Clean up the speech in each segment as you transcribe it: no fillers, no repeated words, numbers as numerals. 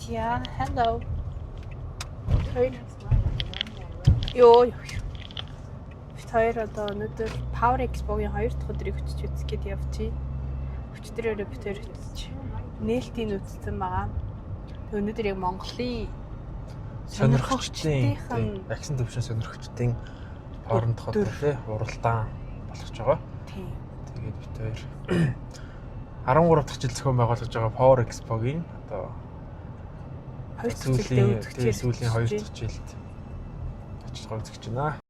Yeah, hello. Ёо. Тэр одоо өнөөдөр Power Expo-гийн 2 дахь өдрийг өчиж үзэх гээд явчих. Өчтөрөөрөө би тэр үзчих. Нээлтийг үзсэн байгаа. Тэг өнөөдөр яг Монголын сонирхогчдын вакцин төвшин сонирхогчдын хооронд хот тий уралдаан болгож байгаа. Тийм. Тэгээд бид хоёр 13 дахь жил зохион байгуулж байгаа Power Expo-гийн одоо сүүлийн 2 дахь жилд ажиллагаа үзэж байна.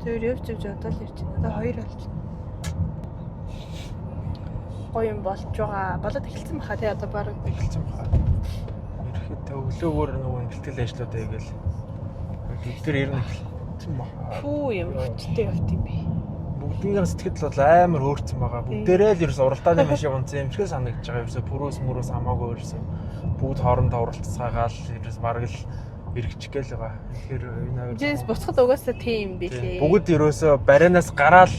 Тэр явж одоо л ирж байна. Одоо 2 болж байна. Гоё юм болж байгаа. Болоод эхэлсэн баха тий одоо баг эхэлсэн баха. Ерхэд өглөөгөр нөгөө бэлтгэл ажлуудаа хийгээл бүгдээр ирнэ эхэлсэн баха. Фүү юм хүчтэй явт юм би. Бүгдийн сэтгэл бол амар өөрцөн байгаа. Бүгдээрээ л ерөөс уралдааны машин унцсан юм шиг санагдаж байгаа. Ерөөсө пүрөөс мөрөөс хамаагүй ерөөсө бүгд хоорондоо уралцсаагаал ерөөс бараг л эргэчих гээл байгаа. Тэгэхээр энэ Жинс буцхад угаасаа тийм билээ. Бүгд ерөөсө барианаас гараал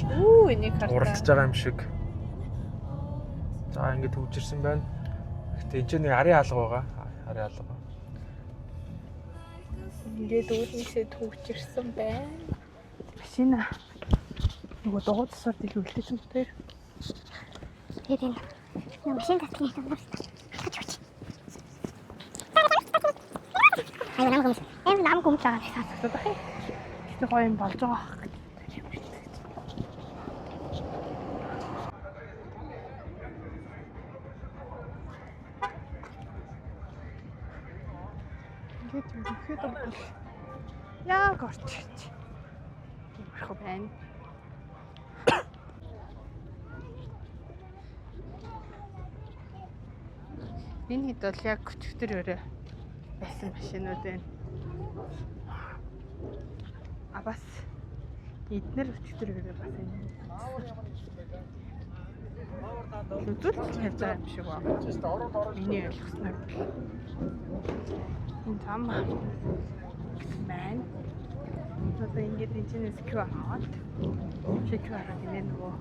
энийг хартаа уралдаж байгаа юм шиг. За ингээд төвжирсэн байна. Гэтэ энэ ч нэг арын алга байгаа. Арын алга. Ингээд үүднээсээ төвжирсэн байна. Машина нөгөө дуу тасаар дэлгүүлсэн юм дээр. Тэгээд энэ машин татгийн хамгаалалт. Ай намайг юм. Намайг юм чагаа Асуулт бахи. Гэтэ гоё юм болж байгаа. Ингээд ихэд бол яг орчих. Тиймэрхүү байна. Энэ хэд бол яг өчтөр өрөө байсан машинууд байна. Бас эднэр өчтөр өрөө бас энэ. Зүтгэл хийж байгаа юм шиг байна. Миний ойлгосноор энэ зам байна. Одоо ингээд энэ чинь QR аваад QR-аар гинэ нөгөө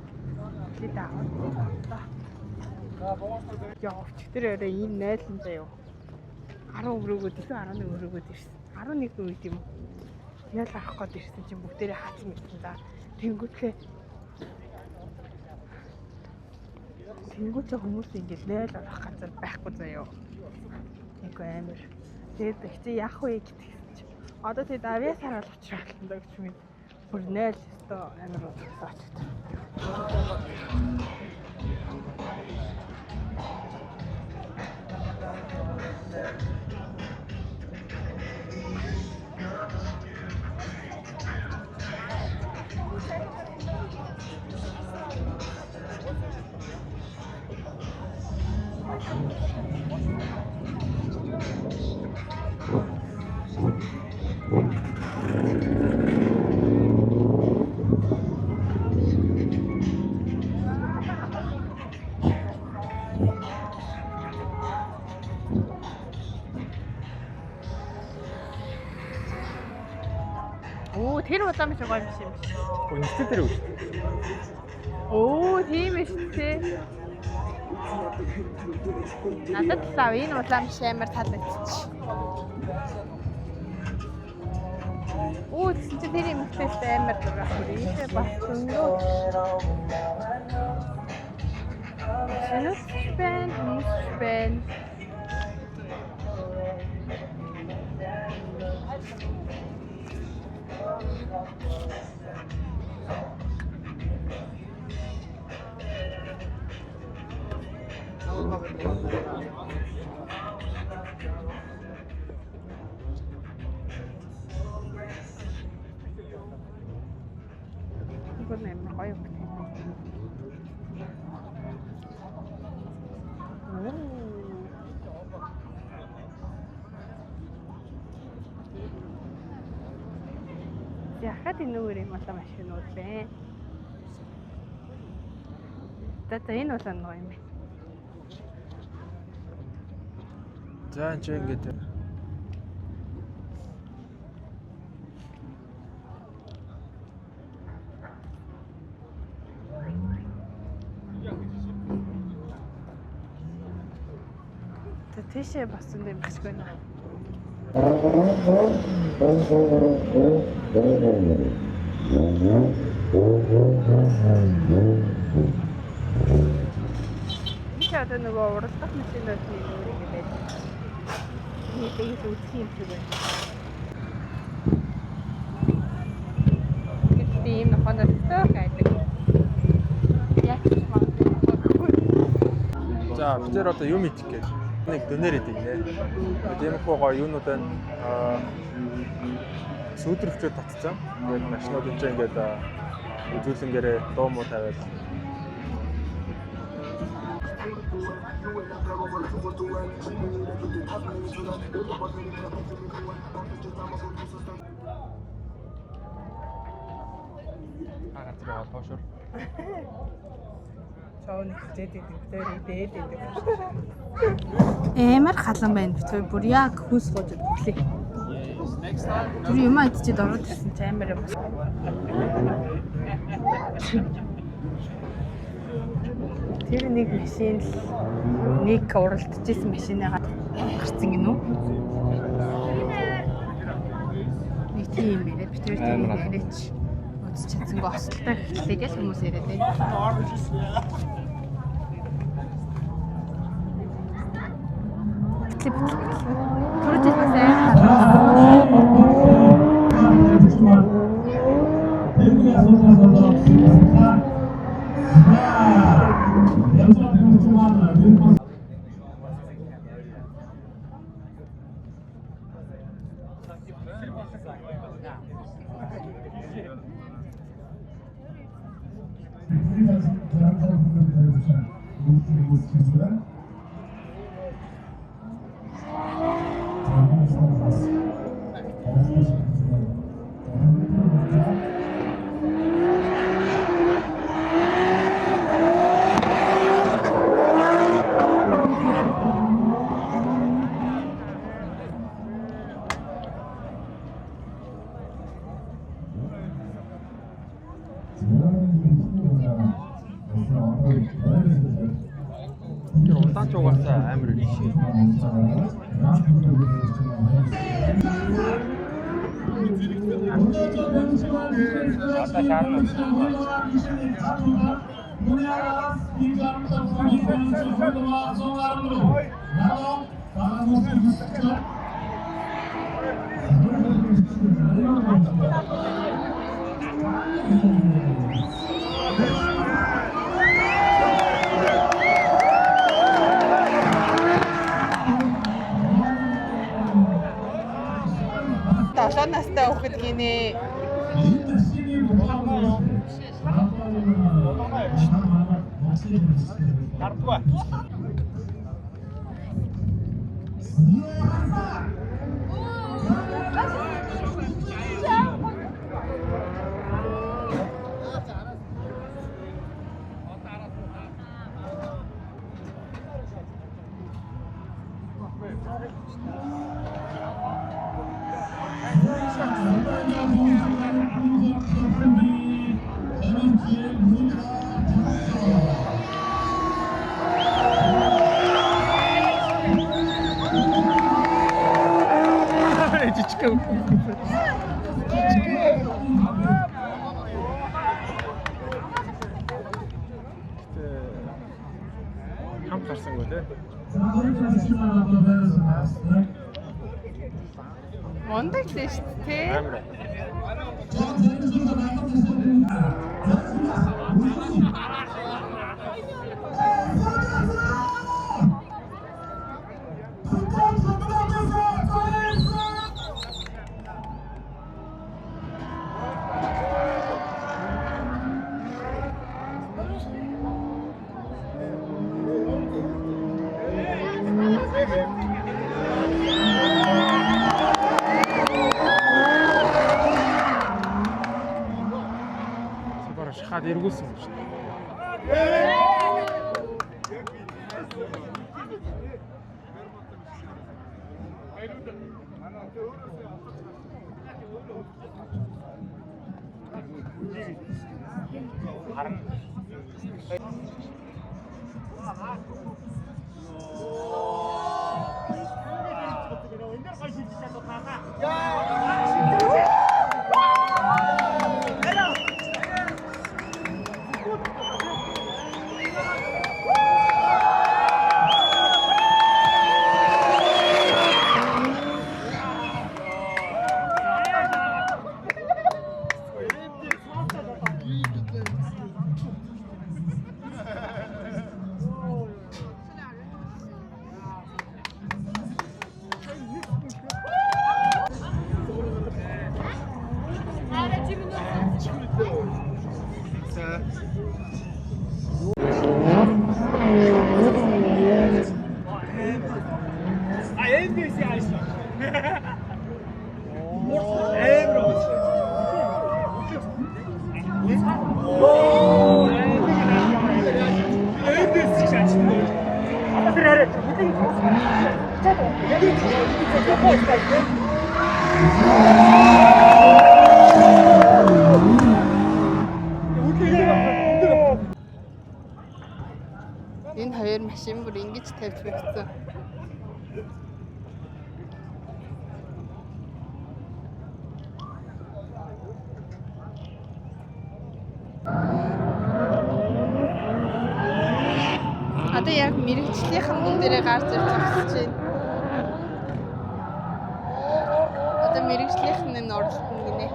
хэд аваад яа өчтөр өрөө энэ найлан заяа 10 өрөөгөөд илүү 11 өрөөгөөд ирсэн. 11 үед юм. Ял авах гээд ирсэн чинь бүгдээрээ хаацсан гэсэн да. Тэнгүүтлээ хүмүүс ингэж найл авах газар байхгүй заяа. Нэг амар. Тэгээд ихтэй яах вэ гэдгийгсэн чинь. Одоо тэгээд авиасаар алгач шаардсан даа гэж юм. Бүр найл өстой амар удаач. Тэр улаан биш гоё юм шиг. Үнэтэй тэр үү? Оо, тийм ээ шүү дээ. Надад лав энэ улаан биш амар таалагдчих. Оо гэсэн чи тэр юм ихтэй амар дурах бүр ийшээ бас зөндөө. Спен. 이건 амар гоё юм. Яхад энэ үеийн улаан машинууд бэ? Тэт энэ улаан гоё юм бэ? За энэ ч ингэж Тэшээ бас юм багсгүй нэ. Чад нөгөө уралдах машинууд нэг юм байдаг. Нэг их үсэх юм шиг байна. Гэтэл ийм нохондоо байдаг. Яг ч магадгүй. за бид нэр одоо юм идэх гэж нэг дөнер идэг нэ. Тиймэрхүү гоё юунууд байна. Сүйдрэгчүүд татцсан. Тэгээд машинууд энэ ингээд үзүүлэнгээрээ дуу муу тавиад агаартай тоошор. Чаавны хичээд идэв. Эмэр халан байна битгүй бүр яг хүс гож өглөө. Тэр юм идчихэд ороод ирсэн чи амар юм. Тэр нэг машин л нэг уралдчихсан машинаа гарцсан гинэ үү? Нэг тийм яриад битгүй тийм яриач үзэж чадсангүй осолтой хэлтэйгээс хүмүүс яриад байна. Түрүүч бас тэр улаан ч угаасаа амар их. Талаа настай хүүхэд гинэ. Хардгаа. хамт гарсангүй те. Мондаг л шүү дээ. Амар. Шахаад эргүүлсэн юм шүү дээ. Энэ хоёр машин бүр ингэж тавьж байсан. Одоо яг мэрэгчлийнхэн мөн дээрээ гарч ирж байгаа чинь. Одоо мэрэгчлийнхэн энэ оролцсон гинэ.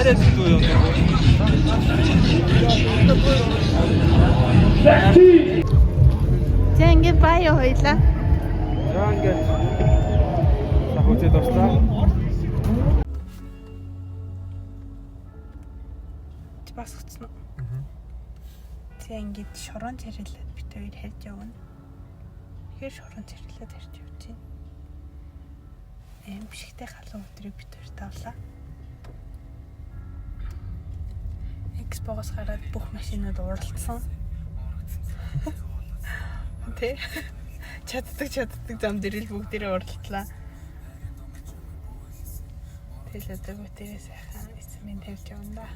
Арай дүү юм. За ингэ баяа хоёлаа. За ингэ. Сахуцээ дуслаа. Бас хөцнө. За ингэ шорон царилаад бит хоёр харж явна. Тэгэхээр шорон царилаад харж явж байна. Бишгтэй халуун өдрийг бит хоёр тавлаа. Экспогоос гараад бүх машинууд уралдсан. Тэ чаддаг зам дээр л бүгдээрээ уралдлаа. Тэгэл одоо бүтээрээ сайхан эсмэн тавьж явна да.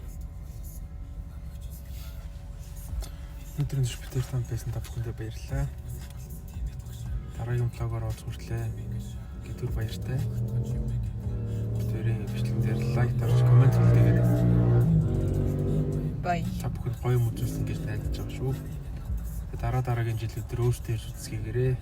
Өдрийн шүтээр тань байсан та бүхэндээ баярлалаа. Дараагийн влогоор олж хүртлээ. Гэвтэр баяртай. Бүтээрээ бичлэг дээр лайк дарж комент хийгээрэй. Бай. Та бүхэн гоё юм үзүүлсэн гэж найдаж байгаа шүү. Дараагийн жилүүд дээр өөртөө ирж үзгээгээрэй.